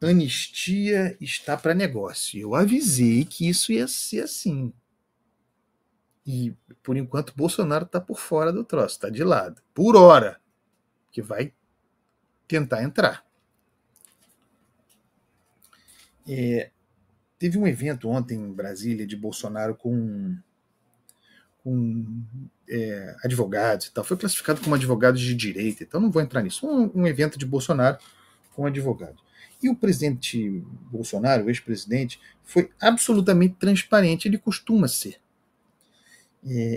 anistia está para negócio. Eu avisei que isso ia ser assim. E, por enquanto, Bolsonaro está por fora do troço, está de lado. Por hora, que vai tentar entrar. Teve um evento ontem em Brasília de Bolsonaro com advogados e tal. Foi classificado como advogados de direita, então não vou entrar nisso. Um evento de Bolsonaro com advogados. E o presidente Bolsonaro, o ex-presidente, foi absolutamente transparente, ele costuma ser.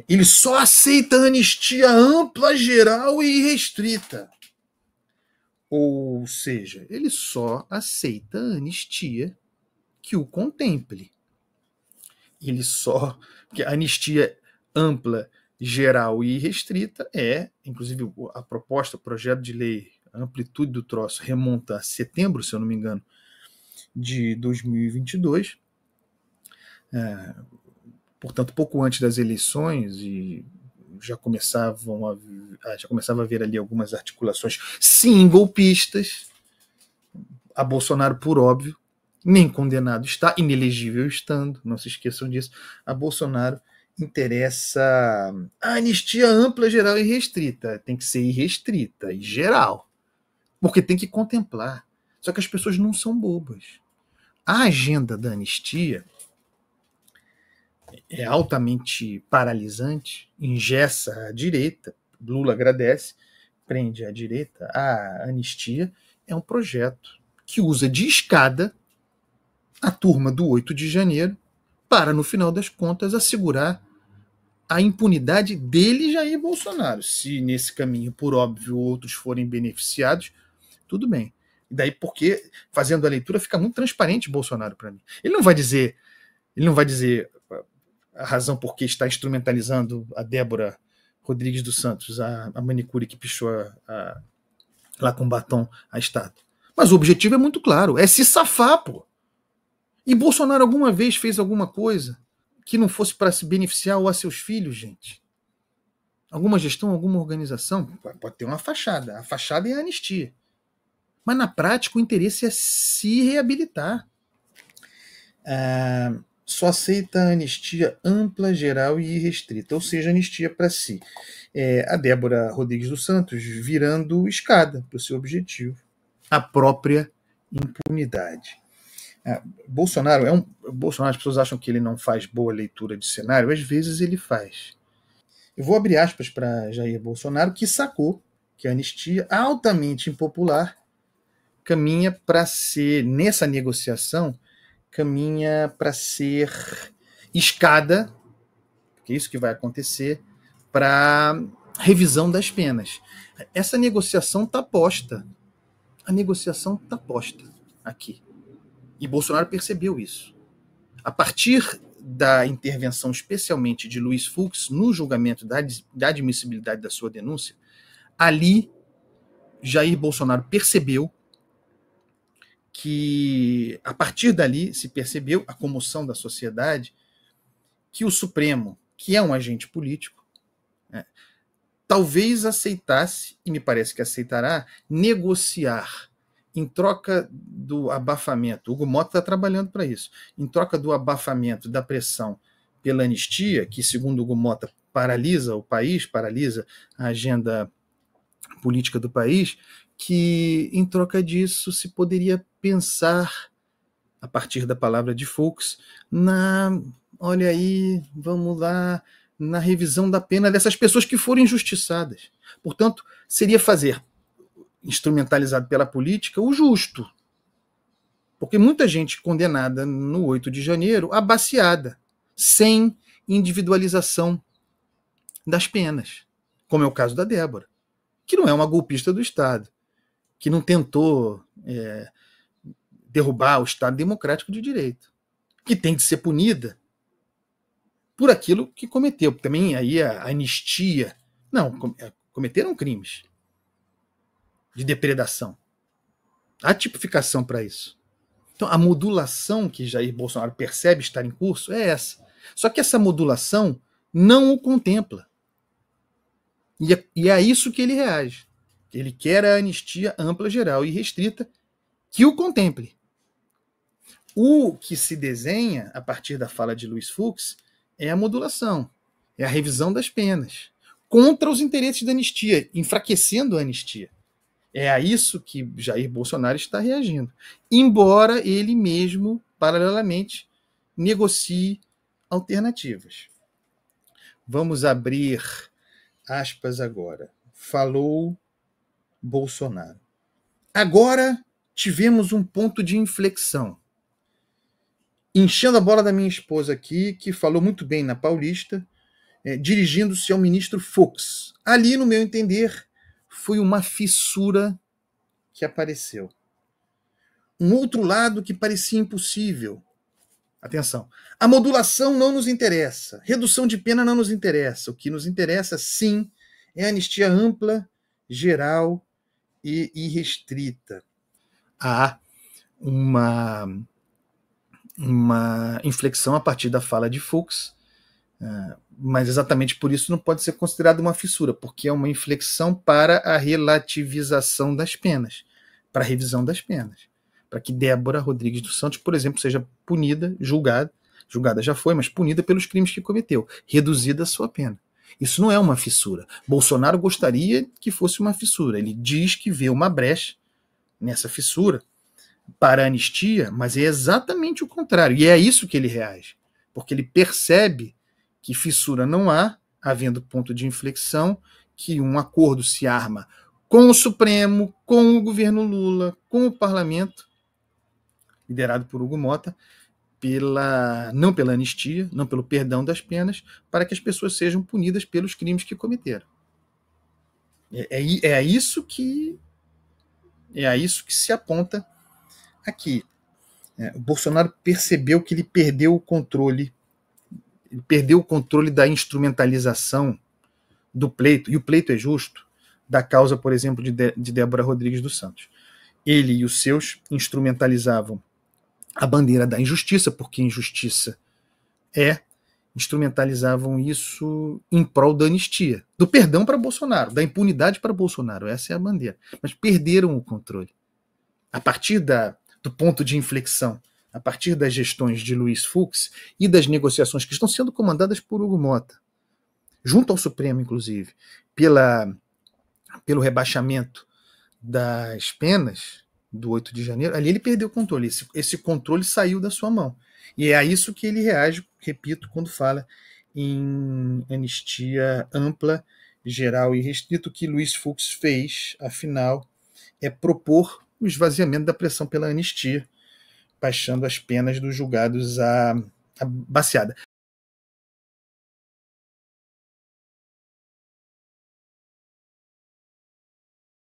Ele só aceita anistia ampla, geral e restrita. Ou seja, ele só aceita anistia que o contemple. Ele só. Porque a anistia ampla, geral e restrita inclusive a proposta, o projeto de lei, a amplitude do troço remonta a setembro, se eu não me engano, de 2022. Portanto, pouco antes das eleições, e já começava a haver ali algumas articulações, sim, golpistas. A Bolsonaro, por óbvio, nem condenado está, inelegível estando, não se esqueçam disso. A Bolsonaro interessa a anistia ampla, geral e restrita. Tem que ser irrestrita e geral, porque tem que contemplar. Só que as pessoas não são bobas. A agenda da anistia é altamente paralisante, engessa a direita. Lula agradece, prende a direita. A anistia é um projeto que usa de escada a turma do 8 de janeiro para, no final das contas, assegurar a impunidade dele, Jair Bolsonaro. Se nesse caminho, por óbvio, outros forem beneficiados, tudo bem. E daí porque, fazendo a leitura, fica muito transparente Bolsonaro para mim. Ele não vai dizer a razão por que está instrumentalizando a Débora Rodrigues dos Santos, a manicure que pichou lá com batom a estátua. Mas o objetivo é muito claro, é se safar, pô. E Bolsonaro alguma vez fez alguma coisa que não fosse para se beneficiar ou a seus filhos, gente? Alguma gestão, alguma organização? Pode ter uma fachada. A fachada é a anistia. Mas na prática o interesse é se reabilitar. Só aceita a anistia ampla, geral e irrestrita, ou seja, anistia para si. A Débora Rodrigues dos Santos virando escada para o seu objetivo, a própria impunidade. Bolsonaro, as pessoas acham que ele não faz boa leitura de cenário, às vezes ele faz. Eu vou abrir aspas para Jair Bolsonaro, que sacou que a anistia altamente impopular caminha para ser, nessa negociação, caminha para ser escada, porque é isso que vai acontecer, para revisão das penas. Essa negociação está posta. A negociação está posta aqui. E Bolsonaro percebeu isso. A partir da intervenção, especialmente de Luiz Fux, no julgamento da admissibilidade da sua denúncia, ali Jair Bolsonaro percebeu que, a partir dali, se percebeu a comoção da sociedade, que o Supremo, que é um agente político, talvez aceitasse, e me parece que aceitará, negociar em troca do abafamento. Hugo Mota está trabalhando para isso. Em troca do abafamento da pressão pela anistia, que, segundo Hugo Mota, paralisa o país, paralisa a agenda política do país, que, em troca disso, se poderia pensar, a partir da palavra de Fux, olha aí, vamos lá, na revisão da pena dessas pessoas que foram injustiçadas. Portanto, seria fazer, instrumentalizado pela política, o justo. Porque muita gente condenada no 8 de janeiro, abaciada, sem individualização das penas, como é o caso da Débora, que não é uma golpista do Estado, que não tentou derrubar o Estado democrático de direito, que tem de ser punida por aquilo que cometeu. Também aí a anistia. Não, cometeram crimes de depredação. Há tipificação para isso. Então, a modulação que Jair Bolsonaro percebe estar em curso é essa. Só que essa modulação não o contempla. E é a isso que ele reage. Ele quer a anistia ampla, geral e restrita que o contemple. O que se desenha, a partir da fala de Luiz Fux, é a modulação, é a revisão das penas, contra os interesses da anistia, enfraquecendo a anistia. É a isso que Jair Bolsonaro está reagindo. Embora ele mesmo, paralelamente, negocie alternativas. Vamos abrir aspas agora. Falou Bolsonaro. Agora tivemos um ponto de inflexão. Enchendo a bola da minha esposa aqui, que falou muito bem na Paulista, dirigindo-se ao ministro Fux. Ali, no meu entender, foi uma fissura que apareceu. Um outro lado que parecia impossível. Atenção. A modulação não nos interessa. Redução de pena não nos interessa. O que nos interessa, sim, é a anistia ampla, geral e irrestrita. Há uma inflexão a partir da fala de Fux, mas exatamente por isso não pode ser considerado uma fissura, porque é uma inflexão para a relativização das penas, para a revisão das penas, para que Débora Rodrigues dos Santos, por exemplo, seja punida, julgada já foi, mas punida pelos crimes que cometeu, reduzida a sua pena. Isso não é uma fissura. Bolsonaro gostaria que fosse uma fissura. Ele diz que vê uma brecha nessa fissura para a anistia, mas é exatamente o contrário. E é a isso que ele reage. Porque ele percebe que fissura não há, havendo ponto de inflexão, que um acordo se arma com o Supremo, com o governo Lula, com o parlamento, liderado por Hugo Mota, não pela anistia, não pelo perdão das penas, para que as pessoas sejam punidas pelos crimes que cometeram. É a isso que se aponta aqui. O Bolsonaro percebeu que ele perdeu o controle da instrumentalização do pleito, e o pleito é justo, da causa, por exemplo, de Débora Rodrigues dos Santos. Ele e os seus instrumentalizavam a bandeira da injustiça, porque injustiça instrumentalizavam isso em prol da anistia, do perdão para Bolsonaro, da impunidade para Bolsonaro, essa é a bandeira. Mas perderam o controle. A partir do ponto de inflexão, a partir das gestões de Luiz Fux e das negociações que estão sendo comandadas por Hugo Mota, junto ao Supremo, inclusive, pelo rebaixamento das penas do 8 de janeiro, ali ele perdeu o controle. Esse controle saiu da sua mão. E é a isso que ele reage, repito, quando fala em anistia ampla, geral e restrito. O que Luiz Fux fez, afinal, é propor o esvaziamento da pressão pela anistia, baixando as penas dos julgados à baseada.